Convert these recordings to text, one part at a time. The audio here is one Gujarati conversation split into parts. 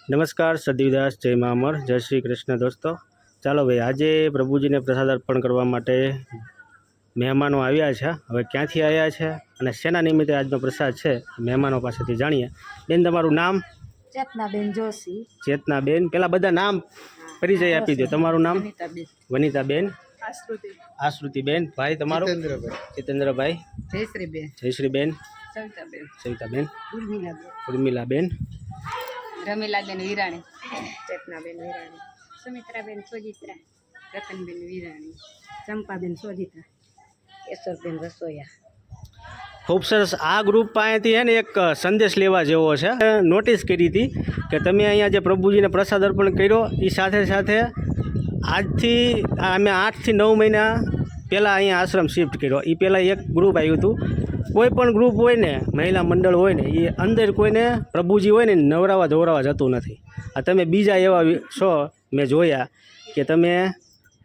નમસ્કાર સદીદાસ, જય મા અમર, જય શ્રી કૃષ્ણ દોસ્તો। ચાલો ભાઈ, આજે પ્રભુજીને પ્રસાદ અર્પણ કરવા માટે મહેમાનો આવ્યા છે। હવે ક્યાંથી આવ્યા છે અને શેના નિમિત્તે આજનો પ્રસાદ છે મહેમાનો પાસેથી જાણીએ। બેન, તમારું નામ? ચેતનાબેન જોશી। ચેતનાબેન, પેલા બધા નામ પરિચય આપી દો। તમારું નામ? વનિતાબેન। આશ્રુતિબેન। ભાઈ તમારું? જીતેન્દ્રભાઈ। જયશ્રીબેન। સવિતાબેન। ઉર્મિલાબેન। રમીલાબેન વિરાણી। ચેતનાબેન વિરાણી। સુમિત્રાબેન સોજિત્રા। રતનબેન વિરાણી। ચંપાબેન સોજિત્રા। કેશોરબેન રસોયા। ખૂબ સરસ। આ ગ્રુપ પાસેથી છે ને એક સંદેશ લેવા જેવો છે। નોટિસ કરી હતી કે તમે અહીંયા જે પ્રભુજીને પ્રસાદ અર્પણ કર્યો એ સાથે સાથે આજથી અમે 8 થી 9 મહિના પહેલાં અહીંયા આશ્રમ શિફ્ટ કર્યો। એ પહેલાં એક ગ્રુપ આવ્યું હતું। કોઈ પણ ગ્રુપ હોય ને, મહિલા મંડળ હોય ને, એ અંદર કોઈને પ્રભુજી હોય ને નવરાવા ધોવરાવા જતું નથી। આ તમે બીજા એવા છો મેં જોયા કે તમે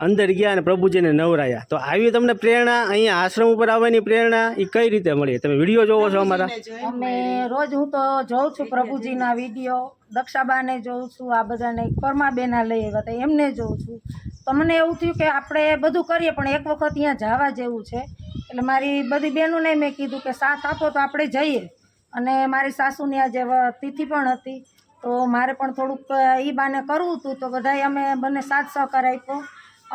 અંદર ગયા અને પ્રભુજીને નવરાયા। તો આવી તમને પ્રેરણા અહીંયા આશ્રમ ઉપર આવવાની પ્રેરણા એ કઈ રીતે મળી? તમે વિડીયો જોવો છો અમારા? અમે રોજ હું તો જોઉં છું પ્રભુજીના વિડીયો, દક્ષાબાને જોઉં છું, આ બધાને પરમાબેના લઈ આવ્યા હતા એમને જોઉં છું। તો મને એવું થયું કે આપણે બધું કરીએ પણ એક વખત અહીંયા જવા જેવું છે। એટલે મારી બધી બહેનોને મેં કીધું કે સાથ આપો તો આપણે જઈએ। અને મારી સાસુની આજે તિથિ પણ હતી તો મારે પણ થોડુંક એ બાને કરવું હતું। તો બધાએ અમે બંને સાથ સહકાર આપ્યો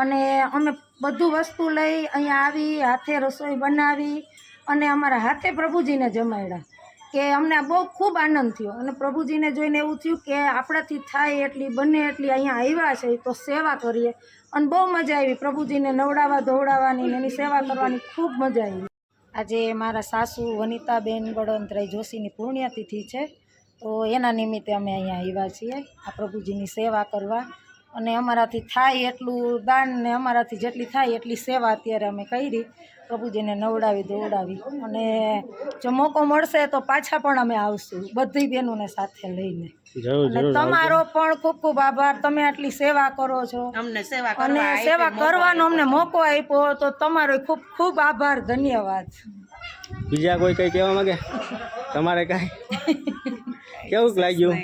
અને અમે બધું વસ્તુ લઈ અહીંયા આવી, હાથે રસોઈ બનાવી અને અમારા હાથે પ્રભુજીને જમાડ્યા કે અમને બહુ ખૂબ આનંદ થયો। અને પ્રભુજીને જોઈને એવું થયું કે આપણાથી થાય એટલી બને એટલી અહીંયા આવ્યા છે તો સેવા કરીએ। અને બહુ મજા આવી પ્રભુજીને નવડાવવા ધોવડાવવાની ને એની સેવા કરવાની ખૂબ મજા આવી। આજે મારા સાસુ વનિતાબેન બળવંતરાય જોશીની પુણ્યતિથિ છે તો એના નિમિત્તે અમે અહીંયા આવ્યા છીએ આ પ્રભુજીની સેવા કરવા। અને અમારાથી થાય એટલું દાન ને અમારાથી જેટલી થાય એટલી સેવા અત્યારે અમે કરી પ્રભુજીને નવડાવી દોવડાવી। અને જો મોકો મળશે તો પાછા પણ અમે આવશું બધી બહેનોને સાથે લઈને। અને તમારો પણ ખૂબ ખૂબ આભાર, તમે આટલી સેવા કરો છો અને સેવા કરવાનો અમને મોકો આપ્યો તો તમારો ખૂબ ખૂબ આભાર, ધન્યવાદ। બીજા કોઈ કંઈ કહેવા માંગે? તમારે કાંઈ કેવું લાગ્યું?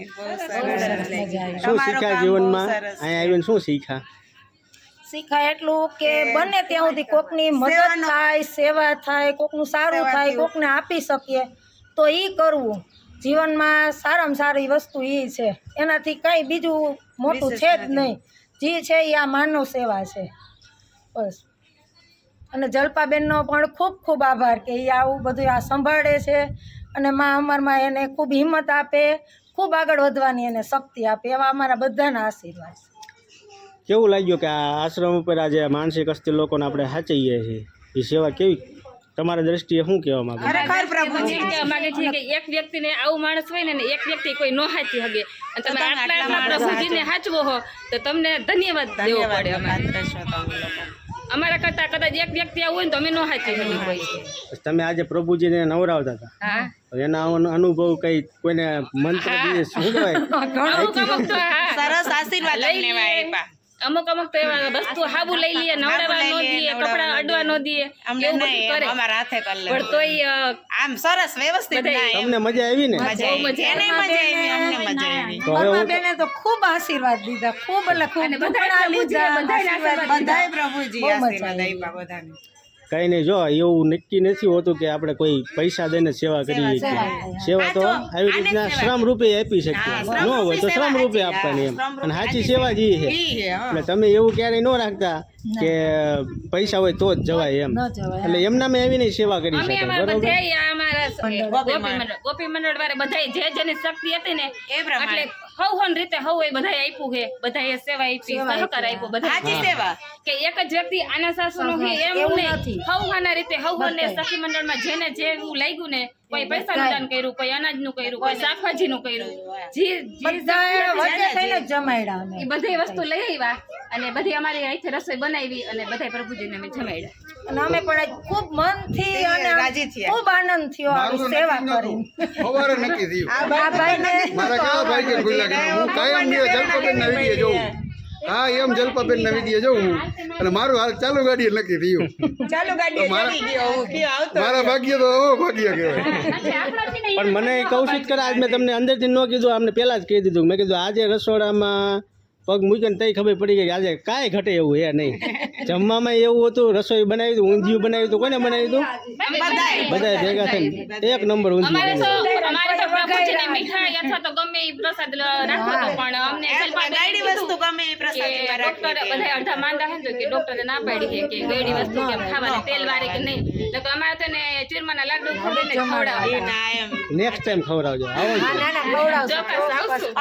શું શીખ્યા જીવનમાં? અહીંયા આવીને શું શીખ્યા? શીખાય એટલું કે બને ત્યાં સુધી કોકની મદદ થાય, સેવા થાય, કોકનું સારું થાય, કોકને આપી શકીએ તો એ કરવું। જીવનમાં સારામાં સારી વસ્તુ એ છે, એનાથી કંઈ બીજું મોટું છે જ નહીં। જે છે એ આ માનવ સેવા છે બસ। અને જલ્પાબેનનો પણ ખૂબ ખૂબ આભાર કે એ આવું બધું આ સંભાળે છે અને મા અમરમાં એને ખૂબ હિંમત આપે, ખૂબ આગળ વધવાની એને શક્તિ આપે, એવા અમારા બધાના આશીર્વાદ છે। કેવું લાગ્યું કે આ આશ્રમ ઉપર આજે માનસિક અસ્થિર લોકોને આપણે સાચવીએ છીએ એ સેવા કેવી તમારા દ્રષ્ટિએ શું કહેવા માંગે? ખરેખર પ્રભુજી માગે છે કે એક વ્યક્તિને આવું માણસ હોય ને એક વ્યક્તિ કોઈ નો હાચી શકે અને તમે આટલા પ્રભુજીને હાચવો હો તો તમને ધન્યવાદ દેવો પડે। અમારા કરતા કદાચ એક વ્યક્તિ આવું હોય ને તો અમે નો હાચી શકી કોઈ। તમે આજે પ્રભુજીને નવરાવતા હતા, એના અનુભવ કઈ કોઈને મંત્ર દીધે શું કહેવાય? સરસ આશીર્વાદ લઈને આપ્યા। અમુક તો એવા વસ્તુ હાબુ લઈ લઈએ, નવડાવવા નો દઈએ, કપડા અડવા નો દઈએ, એવું બધું કરે અમારા હાથે કરી લે પણ તોય આમ સરસ વ્યવસ્થિત થાય। તમને મજા આવી ને? મજા આવી, એને મજા આવી, અમને મજા આવી। પરમાબેને તો ખૂબ આશીર્વાદ દીધા, ખૂબ એટલે ખૂબ બધાય પ્રભુજી આશીર્વાદ આપ્યા બધાને। કઈ નહીં, જો એવું નક્કી નથી હોતું કે આપણે કોઈ પૈસા દઈને સેવા કરીએ છીએ। સેવા તો આવી રીતના શ્રમ રૂપે આપી શકીએ, ન હોય તો શ્રમ રૂપે આપવાની એમ। અને સાચી સેવા જ છે। એટલે તમે એવું ક્યારેય ન રાખતા કે પૈસા હોય તો જ જવાય એમ, એટલે એમના મેં આવીને સેવા કરી શકે। બરોબર, ગોપી મંડળ વાળા બધા જે જેની શક્તિ હતી ને એટલે હવન રીતે હવ એ બધા આપ્યું છે, બધા સેવા આપી, સહકાર આપ્યો, બધા સેવા કે એક જ વ્યક્તિ આના સાસુ નું એમ નહીં, હવના રીતે હવન ને સખી મંડળમાં જેને જેવું લાગ્યું ને, કોઈ પૈસાનું દાન કર્યું, કોઈ અનાજનું કર્યું, કોઈ શાકભાજીનું કર્યું, એ બધી વસ્તુ લઈ આવ્યા અને બધી અમારી અહીંથી રસોઈ બનાવી અને બધા પ્રભુજીને અમે જમાડ્યા। અને અમે પણ ખૂબ મનથી અને રાજી થયા, ખૂબ આનંદ થયો આ સેવા કરીને। સવારે નક્કી થયું આ ભાઈને મારા કેવા ભાઈ કે ગુલ્લા કે હું કાયમ બે જલપબેનના વિડિયો જોઉં હા એમ જલપાબેન ના વિડીયો જોઉં અને મારું હાલ ચાલુ ગાડી નક્કી થયું મારા ભાગ્ય તો ભાગ્ય કહેવાય. પણ મને કહું છું કે આજ મેં તમને અંદરથી ન કીધું, આમને પહેલાં જ કહી દીધું. મેં કીધું આજે રસોડામાં પગ મૂકીને તઈ ખબર પડી ગઈ કે આજે કાંઈ ઘટે એવું હે નહીં. જમવામાં એવું હતું, રસોઈ બનાવી હતું, ઊંધિયું બનાવ્યું હતું. કોને બનાવ્યું હતું? બધા ભેગા થઈને એક નંબર અમારે તો ઊંધિયું. અમારે તો પ્રભુજીને મીઠાઈ અથવા તો ગમે એ પ્રસાદ રાખવો હતો, પણ અમને જલપાબેને કીધું કે ડોક્ટર બધા અડધા માંદા હે ને તો કે ડોક્ટરે ના પાડી છે કે ગળી વસ્તુ કેમ ખાવાની, તેલ વાળી કે નહીં. તો અમારે તો ને ચૂરમાના લાડુ ખવડાવીને ખવડાવે. નેક્સ્ટ ટાઈમ ખવડાવજો. આવો છો? ચોક્કસ આવશું.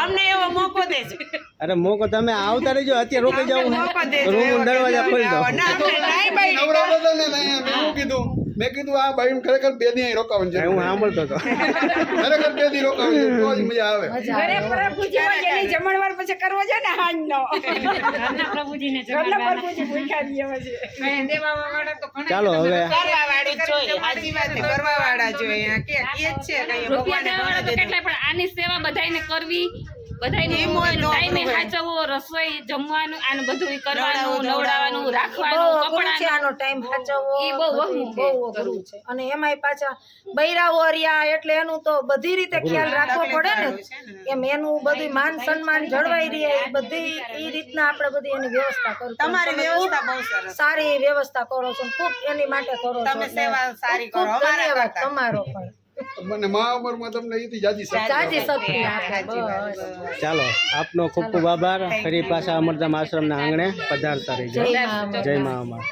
અરે મોકો તમે આવતા રહીજો. અત્યારે રોકાઈ જાવ, રૂમ દરવાજા ખોલી દો. નવરા બધા ને મેં એવું કીધું, મેં કીધું આ ભાઈ ખરેખર 2 દી અહીં રોકાવાનું છે. હું સાંભળતો હતો. ખરેખર 2 દી રોકાવાનું છે તો જ મજા આવે. ચાલો હવે રૂપિયા દેવાવાળા તો કેટલાય, પણ આની સેવા બધાયને કરવી, બધાયને ટાઈમે સાચવવો, રસોઈ જમવાનું આનું બધું કરવાનું, નવડાવવાનું, રાખવાનું, બહુ અઘરું છે કપડાં આનો ટાઈમ સાચવવો. ઈ બહુ અઘરું છે. બહુ અઘરું છે. અને એમાંય પાછા બૈરાઓ રહ્યા એટલે એનું તો બધી રીતે ખ્યાલ રાખવો પડે ને, એમ એનું બધું માન સન્માન જળવાઈ રહે. એ બધી એ રીતના આપણે બધી એની વ્યવસ્થા કરવી. તમારી વ્યવસ્થા બહુ સરસ. સારી વ્યવસ્થા કરો છો, ખૂબ એની માટે કરો છો. તમે સેવા સારી કરો. ખૂબ અમારા ધન્યવાદ કરતા. તમારો પણ. મને મા ઉંમરમાં તમને એથી જાજી શક્તિ જાજી આપે. શક્તિ આપે. બસ. ચાલો, આપનો ખૂબ ખૂબ આભાર. ફરી પાછા અમરધામ આશ્રમના આંગણે પધારતા રહીજો. જય મા. જય મા અમર.